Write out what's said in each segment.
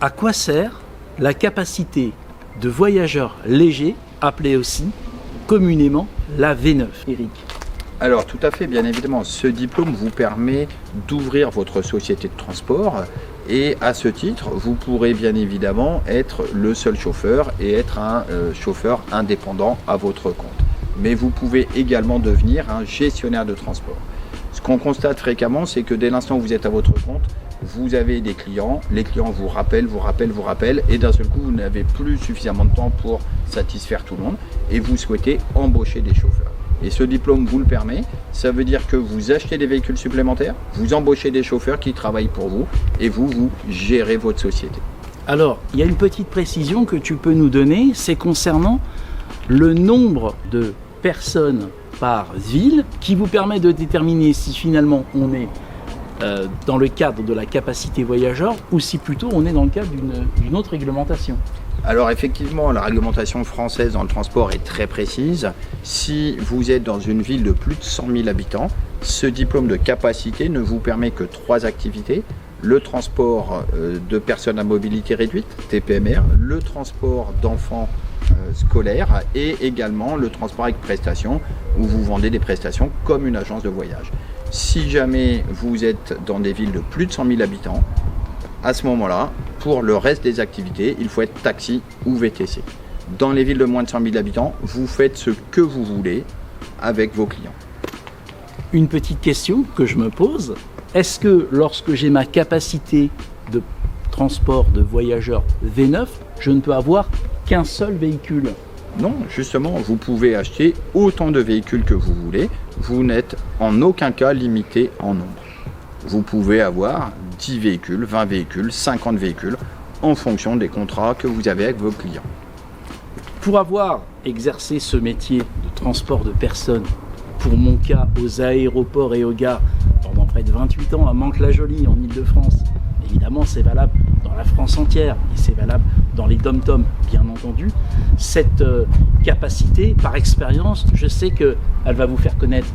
À quoi sert la capacité de voyageurs légers, appelée aussi communément la V9, Eric? Alors tout à fait, bien évidemment, ce diplôme vous permet d'ouvrir votre société de transport et à ce titre, vous pourrez bien évidemment être le seul chauffeur et être un chauffeur indépendant à votre compte. Mais vous pouvez également devenir un gestionnaire de transport. Ce qu'on constate fréquemment, c'est que dès l'instant où vous êtes à votre compte, vous avez des clients, les clients vous rappellent, et d'un seul coup, vous n'avez plus suffisamment de temps pour satisfaire tout le monde et vous souhaitez embaucher des chauffeurs. Et ce diplôme vous le permet, ça veut dire que vous achetez des véhicules supplémentaires, vous embauchez des chauffeurs qui travaillent pour vous et vous gérez votre société. Alors, il y a une petite précision que tu peux nous donner, c'est concernant le nombre de personnes par ville qui vous permet de déterminer si finalement on est dans le cadre de la capacité voyageur ou si plutôt on est dans le cadre d'une autre réglementation. Alors effectivement, la réglementation française dans le transport est très précise. Si vous êtes dans une ville de plus de 100 000 habitants, ce diplôme de capacité ne vous permet que 3 activités. Le transport de personnes à mobilité réduite, TPMR, le transport d'enfants scolaires et également le transport avec prestations où vous vendez des prestations comme une agence de voyage. Si jamais vous êtes dans des villes de plus de 100 000 habitants, à ce moment-là, pour le reste des activités, il faut être taxi ou VTC. Dans les villes de moins de 100 000 habitants, vous faites ce que vous voulez avec vos clients. Une petite question que je me pose, est-ce que lorsque j'ai ma capacité de transport de voyageurs V9, je ne peux avoir qu'un seul véhicule? Non, justement, vous pouvez acheter autant de véhicules que vous voulez. Vous n'êtes en aucun cas limité en nombre. Vous pouvez avoir 10 véhicules, 20 véhicules, 50 véhicules en fonction des contrats que vous avez avec vos clients. Pour avoir exercé ce métier de transport de personnes, pour mon cas, aux aéroports et aux gares, pendant près de 28 ans à Mantes-la-Jolie en Ile-de-France, évidemment c'est valable dans la France entière et c'est valable dans les dom-toms bien entendu, cette capacité, par expérience, je sais qu'elle va vous faire connaître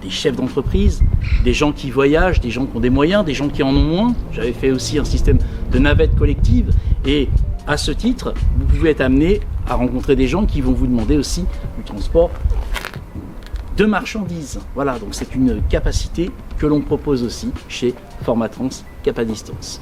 des chefs d'entreprise, des gens qui voyagent, des gens qui ont des moyens, des gens qui en ont moins. J'avais fait aussi un système de navette collective et à ce titre, vous pouvez être amené à rencontrer des gens qui vont vous demander aussi du transport de marchandises. Voilà, donc c'est une capacité que l'on propose aussi chez Formatrans Cap à Distance.